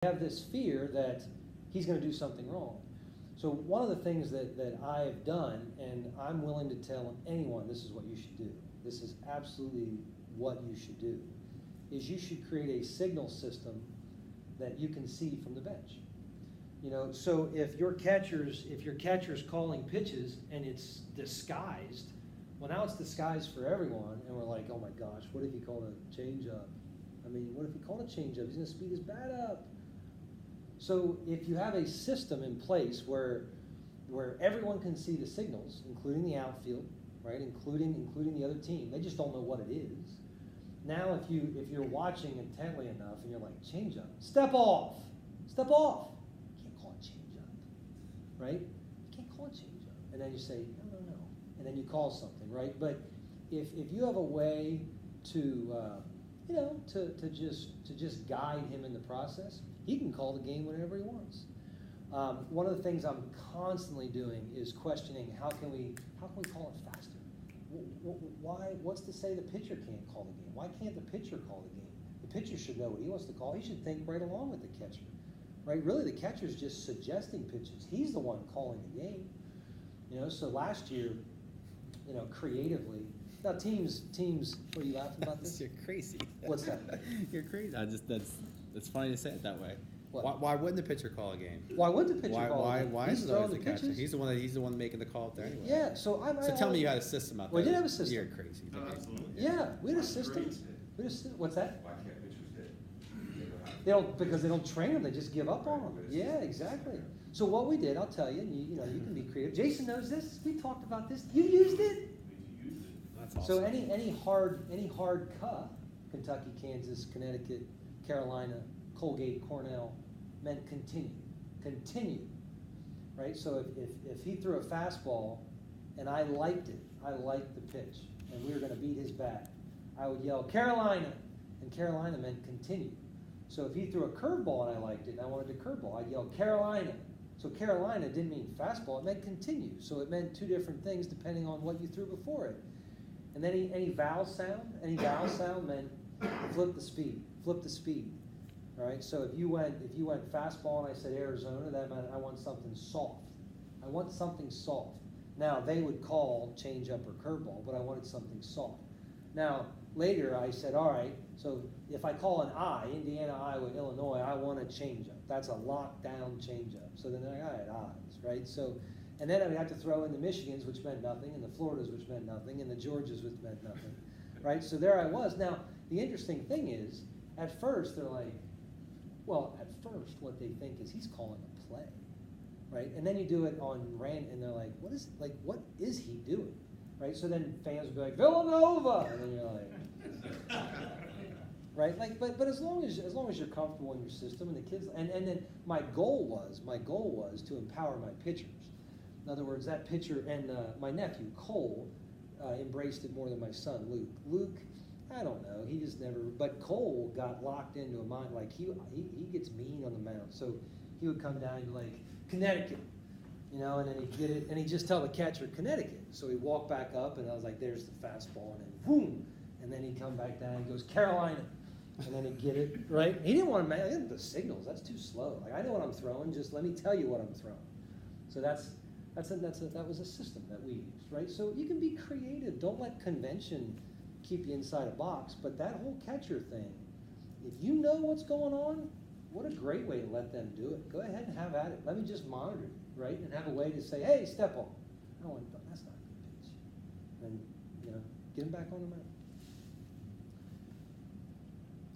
have this fear that he's going to do something wrong. So one of the things that I've done, and I'm willing to tell anyone this is what you should do, this is absolutely what you should do, is you should create a signal system that you can see from the bench. So if your catcher's calling pitches and it's disguised, well, now it's disguised for everyone, and we're like, oh my gosh, what if he called a changeup? What if he called a changeup? He's going to speed his bat up. So if you have a system in place where everyone can see the signals, including the outfield, right, including the other team, they just don't know what it is. Now if you're watching intently enough and you're like, changeup, step off. You can't call it changeup, right? You can't call it changeup. And then you say, no, and then you call something, right? But if you have a way to just guide him in the process, he can call the game whenever he wants. One of the things I'm constantly doing is questioning how can we call it faster? What's to say the pitcher can't call the game? Why can't the pitcher call the game? The pitcher should know what he wants to call. He should think right along with the catcher, right? Really, the catcher's just suggesting pitches. He's the one calling the game. So last year, creatively. Now teams. What are you laughing about this? You're crazy. What's that? You're crazy. That's funny to say it that way. What? Why wouldn't the pitcher call a game? Why would the pitcher call a game? Why is it always the catcher? Pitches? He's the one making the call up there anyway. Yeah. So tell me you had a system out there. We did have a system. You're crazy. No, absolutely. Yeah, we had a system. What's that? Why can't pitchers hit? Because they don't train them. They just give up on them. Yeah, exactly. So what we did, I'll tell you, and you can be creative. Jason knows this. We talked about this. You used it. That's awesome. So any hard cut, Kentucky, Kansas, Connecticut, Carolina, Colgate, Cornell, meant continue, right? So if he threw a fastball and I liked the pitch, and we were going to beat his bat, I would yell Carolina, and Carolina meant continue. So if he threw a curveball and I liked it and I wanted a curveball, I'd yell Carolina. So Carolina didn't mean fastball, it meant continue. So it meant two different things depending on what you threw before it. And then any vowel sound meant flip the speed. All right. So if you went fastball and I said Arizona, that meant I want something soft. Now they would call changeup or curveball, but I wanted something soft. Now later I said, all right. So if I call an Indiana, Iowa, Illinois, I want a changeup. That's a lockdown changeup. So then I had I's, right? So. And then I would have to throw in the Michigans, which meant nothing, and the Floridas, which meant nothing, and the Georgias, which meant nothing, right? So there I was. Now, the interesting thing is, at first, they're like, what they think is he's calling a play, right? And then you do it on random, and they're like, what is he doing, right? So then fans would be like, Villanova, and then you're like, right? But as long as you're comfortable in your system and the kids, and then my goal was to empower my pitchers. In other words, that pitcher and my nephew, Cole, embraced it more than my son, Luke. Luke, I don't know, he just never, but Cole got locked into a mind, like he gets mean on the mound. So he would come down and be like, Connecticut, and then he'd get it, and he'd just tell the catcher, Connecticut. So he'd walk back up, and I was like, there's the fastball, and then boom, and then he'd come back down and he goes, Carolina, and then he'd get it, right? He didn't want to make the signals, that's too slow. Like, I know what I'm throwing, just let me tell you what I'm throwing. So that was a system that we used, right? So you can be creative. Don't let convention keep you inside a box. But that whole catcher thing, if you know what's going on, what a great way to let them do it. Go ahead and have at it. Let me just monitor it, right? And have a way to say, hey, step on. That's not a good pitch. And, get him back on the mound.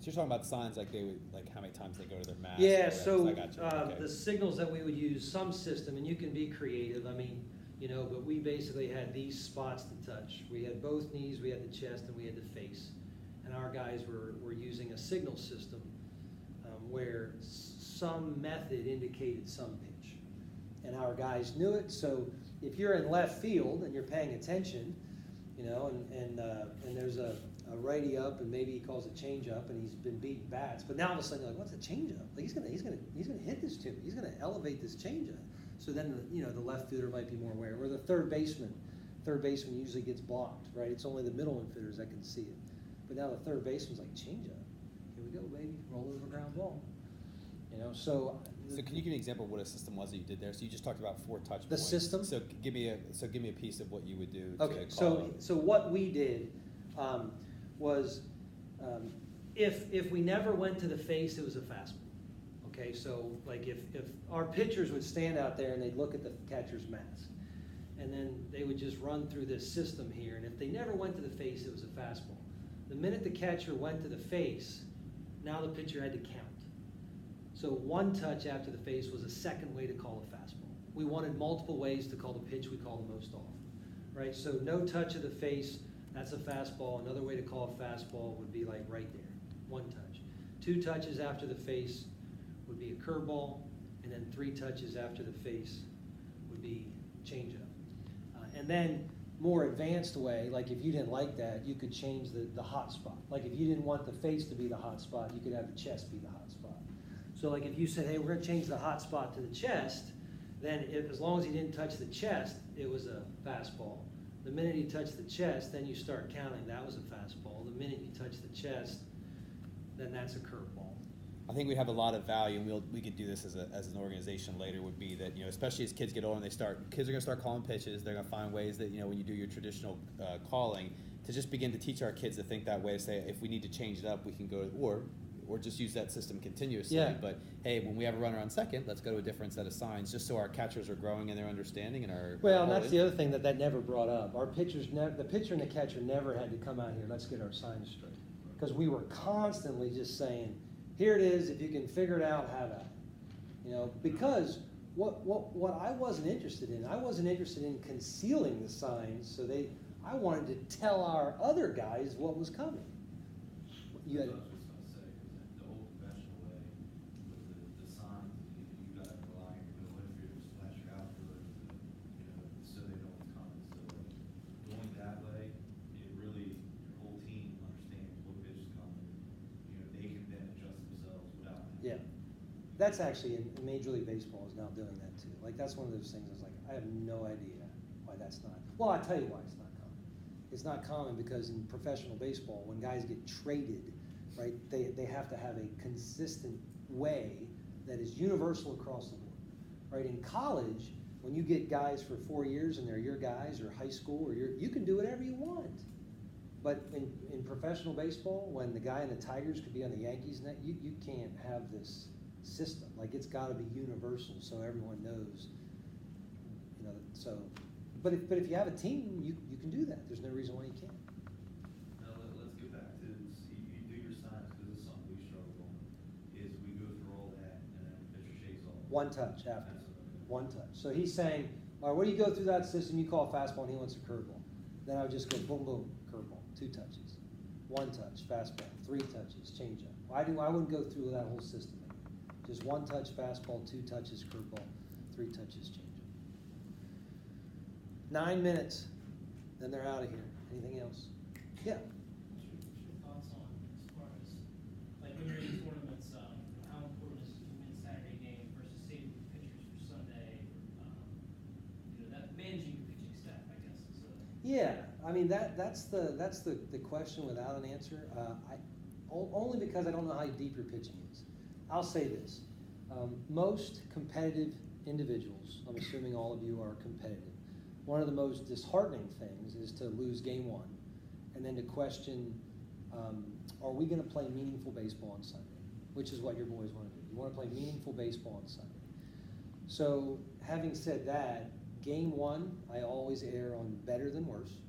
So you're talking about signs like they would, like how many times they go to their mask. Yeah, or so I got you. Okay. the signals that we would use, some system, and you can be creative, but we basically had these spots to touch. We had both knees, we had the chest, and we had the face. And our guys were using a signal system where some method indicated some pitch. And our guys knew it, so if you're in left field and you're paying attention, and there's a righty up, and maybe he calls a change up, and he's been beating bats. But now all of a sudden, you're like, what's a change up? Like he's gonna hit this to me. He's gonna elevate this change up. So then the left fielder might be more aware, or the third baseman usually gets blocked, right? It's only the middle infielders that can see it. But now the third baseman's like, change up. Here we go, baby. Roll over ground ball. You know, so. So can you give me an example of what a system was that you did there? So you just talked about 4 touch The points. system? So give me a piece of what you would do Okay, to call so what we did was if we never went to the face, it was a fastball. Okay, so like if our pitchers would stand out there and they'd look at the catcher's mask, and then they would just run through this system here, and if they never went to the face, it was a fastball. The minute the catcher went to the face, now the pitcher had to count. So 1 touch after the face was a second way to call a fastball. We wanted multiple ways to call the pitch we call the most off, right? So no touch of the face, that's a fastball. Another way to call a fastball would be like right there, 1 touch. 2 touches after the face would be a curveball, and then 3 touches after the face would be changeup. And then more advanced way, like if you didn't like that, you could change the hot spot. Like if you didn't want the face to be the hot spot, you could have the chest be the hot spot. So like if you said, hey, we're gonna change the hot spot to the chest, then as long as he didn't touch the chest, it was a fastball. The minute he touched the chest, then you start counting, that was a fastball. The minute you touch the chest, then that's a curveball. I think we have a lot of value, and we could do this as an organization later, would be that, you know, especially as kids get older and kids are going to start calling pitches, they're going to find ways that, you know, when you do your traditional calling, to just begin to teach our kids to think that way, say, if we need to change it up, we can go, or just use that system continuously. Yeah. But hey, when we have a runner on second, let's go to a different set of signs, just so our catchers are growing in their understanding and our. Well, and that's the other thing that never brought up. Our pitchers, the pitcher and the catcher never had to come out here, let's get our signs straight. Because we were constantly just saying, here it is, if you can figure it out, have at it. You know, because what I wasn't interested in, I wasn't interested in concealing the signs, so I wanted to tell our other guys what was coming. You had, I was just gonna say, 'cause the old conventional way with the signs, you gotta rely on your middle infielders, flash your outfielders, you know, so they know what's coming. So going that way, it really, your whole team understands what pitch is coming. You know, they can then adjust themselves without. yeah. That's actually, in Major League Baseball is now doing that too. Like, that's one of those things, I was like, I have no idea why that's not. Well, I'll tell you why it's not common. It's not common because in professional baseball, when guys get traded, right, they have to have a consistent way that is universal across the board. Right, in college, when you get guys for 4 years and they're your guys, or high school, or you can do whatever you want. But in professional baseball, when the guy in the Tigers could be on the Yankees net, you can't have this system. Like, it's got to be universal so everyone knows. You know, so. But if you have a team, you can do that. There's no reason why you can't. Now, let's get back to, you do your signs, because it's something we struggle on, is we go through all that, and then the pitcher shakes off. 1 touch after. Absolutely. 1 touch. So he's saying, all right, when you go through that system, you call a fastball and he wants a curveball. Then I would just go boom, boom, curveball, 2 touches. 1 touch, fastball, 3 touches, changeup. I wouldn't go through that whole system. Just 1 touch, fastball, 2 touches, curveball, 3 touches, changeup. 9 minutes, then they're out of here. Anything else? Yeah. What's your thoughts on, as far as, like when you're in tournaments, how important is it to win Saturday game versus saving pitchers for Sunday? You know, that managing your pitching staff, I guess. Yeah, I mean that's the question without an answer. Only because I don't know how deep your pitching is. I'll say this: most competitive individuals, I'm assuming all of you are competitive. One of the most disheartening things is to lose game 1, and then to question, are we going to play meaningful baseball on Sunday? Which is what your boys want to do. You want to play meaningful baseball on Sunday. So, having said that, game 1, I always err on better than worse,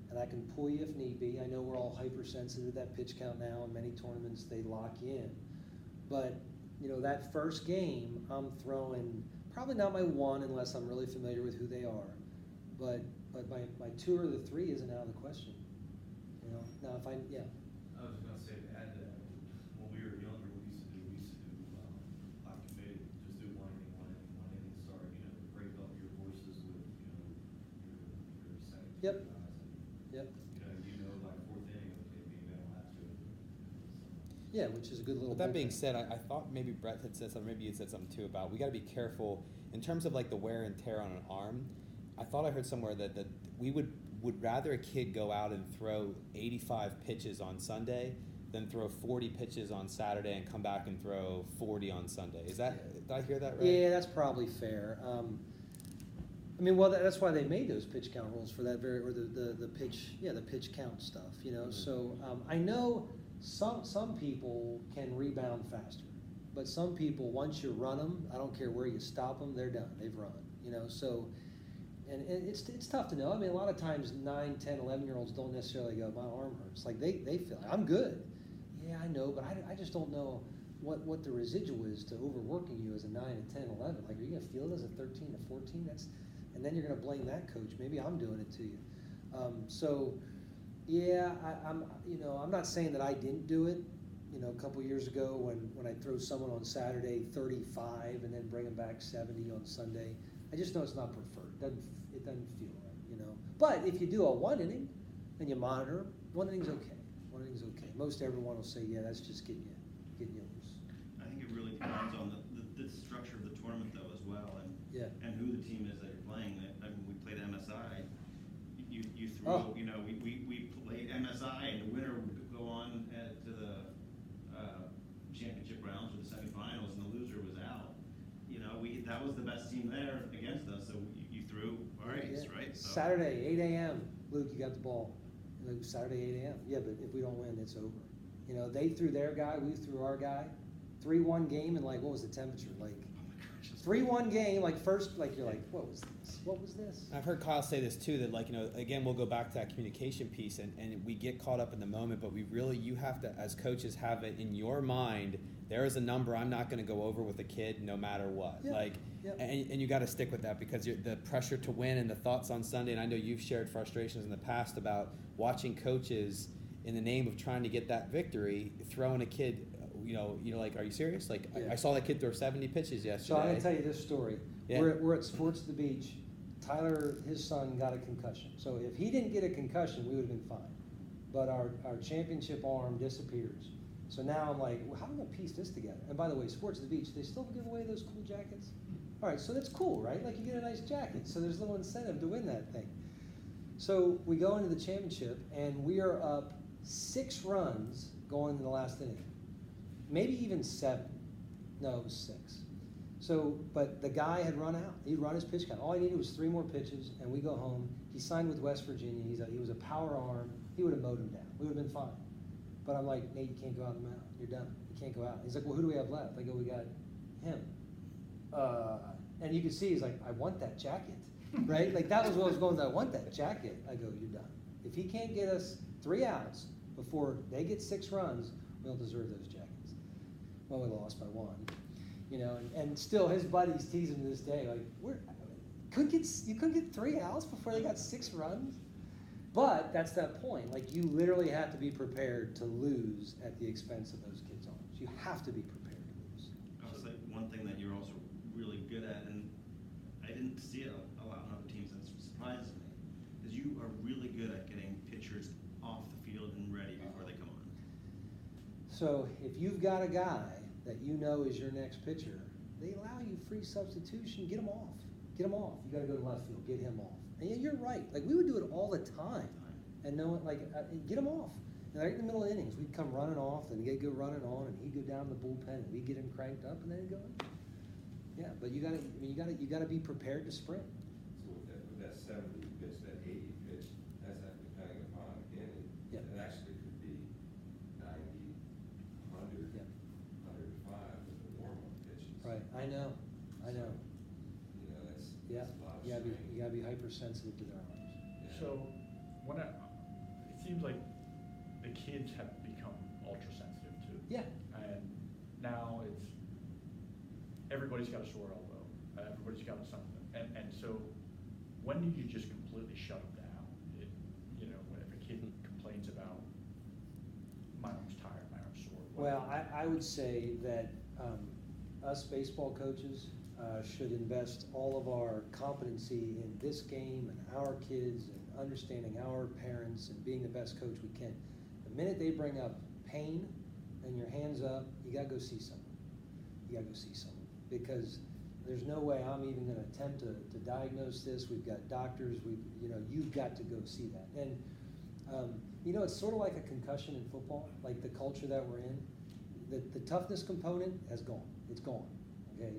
and I can pull you if need be. I know we're all hypersensitive to that pitch count now. In many tournaments, they lock you in. But, you know, that first game, I'm throwing probably not my 1 unless I'm really familiar with who they are. But my 2 or the 3 isn't out of the question. You know, now if I, yeah. I was gonna say, to add to that, when we were younger, we used to do, like committee, just do one inning, start, you know, break up your horses with, you know, your second Yep. guys. Yep. You know, like 4th inning, okay, maybe I don't have to. Yeah, which is a good little. But that being bullpen. said, I thought maybe Brett had said something, maybe you had said something too about we got to be careful in terms of like the wear and tear on an arm. I thought I heard somewhere that we would rather a kid go out and throw 85 pitches on Sunday then throw 40 pitches on Saturday and come back and throw 40 on Sunday. Is that, did I hear that right? Yeah, that's probably fair. I mean, well, that's why they made those pitch count rules for that or the pitch count stuff, you know. Mhm. So I know some people can rebound faster, but some people, once you run them, I don't care where you stop them, they're done. They've run, you know. So, and it's tough to know. I mean, a lot of times 9, 10, 11-year-olds don't necessarily go, my arm hurts. Like they feel like, I'm good. Yeah, I know, but I just don't know what the residual is to overworking you as a 9, a 10, 11. Like, are you going to feel it as a 13, a 14? And then you're going to blame that coach. Maybe I'm doing it to you. So, yeah, I'm not saying that I didn't do it. You know, a couple years ago when I throw someone on Saturday 35 and then bring them back 70 on Sunday, I just know it's not preferred. It doesn't feel right, you know. But if you do a 1 inning and you monitor, 1 inning's okay. 1 inning's okay. Most everyone will say, yeah, that's just getting you loose. I think it really depends on the structure of the tournament though as well, and who the team is that you're playing. I mean, we played MSI. You threw, you know, we played MSI, and the winner would go on to the championship rounds or the semifinals, and the loser was out. You know, that was the best team there against us, so you threw our ace, right? So. Saturday, 8 a.m. Luke, you got the ball. Saturday, 8 a.m. Yeah, but if we don't win, it's over. You know, they threw their guy, we threw our guy. 3-1 game, and like, what was the temperature? Like, 3-1 game, like first, like you're like, what was this? What was this? I've heard Kyle say this too, that like, you know, again, we'll go back to that communication piece, and we get caught up in the moment, but you have to, as coaches, have it in your mind, there is a number I'm not going to go over with a kid no matter what. Yep. Like, Yep. And you got to stick with that, because the pressure to win and the thoughts on Sunday, and I know you've shared frustrations in the past about watching coaches in the name of trying to get that victory, throwing a kid, you know, like, are you serious? Like, Yeah. I saw that kid throw 70 pitches yesterday. So I'm going to tell you this story. Yeah. We're at Sports at the Beach. Tyler, his son, got a concussion. So if he didn't get a concussion, we would have been fine. But our championship arm disappears. So now I'm like, well, how am I going to piece this together? And by the way, Sports at the Beach, they still give away those cool jackets? All right, so that's cool, right? Like, you get a nice jacket, so there's a little incentive to win that thing. So we go into the championship, and we are up 6 runs going into the last inning. Maybe even 7. No, it was 6. So, but the guy had run out. He'd run his pitch count. All I needed was 3 more pitches, and we go home. He signed with West Virginia. He was a power arm. He would have mowed him down. We would have been fine. But I'm like, Nate, you can't go out on the mound. You're done. You can't go out. He's like, well, who do we have left? I go, we got him. And you can see he's like, I want that jacket, right? Like, that was what I was going to, I want that jacket. I go, you're done. If he can't get us 3 outs before they get 6 runs, we'll deserve those jackets. Well, we lost by 1, you know, and still his buddies tease him to this day, like, you couldn't get 3 outs before they got 6 runs? But that's that point. Like, you literally have to be prepared to lose at the expense of those kids' arms. You have to be prepared to lose. I would say one thing that you're also really good at, and I didn't see it a lot on other teams, that surprises me, is you are really good at getting pitchers off the field and ready before they come on. So if you've got a guy that you know is your next pitcher, they allow you free substitution. Get him off. Get him off. You got to go to left field. Get him off. And yeah, you're right. Like, we would do it all the time, and no one, like, get him off. And right in the middle of innings, we'd come running off, and he'd go running on, and he'd go down the bullpen, and we'd get him cranked up, and then he'd go in. Yeah, but you gotta be prepared to sprint. So with that 70 pitch, that 80 pitch, that's depending upon, again, Yeah. it actually could be 90, 100, Yeah. 105 with the warm-up pitches. Right. I know. You know, that's Yeah. a lot of You strain. gotta be hypersensitive to their arms. Yeah. So, it seems like the kids have become ultra sensitive too. Yeah. And now everybody's got a sore elbow, everybody's got something, and so when do you just completely shut them down? If a kid complains about, my arm's tired, my arm's sore. Well, I would say that us baseball coaches should invest all of our competency in this game and our kids and understanding our parents and being the best coach we can. The minute they bring up pain and your hands up, you gotta go see someone. You gotta go see someone, because there's no way I'm even gonna attempt to diagnose this. We've got doctors, you've got to go see that. And You know, it's sort of like a concussion in football, like the culture that we're in. The toughness component has gone. It's gone. Okay.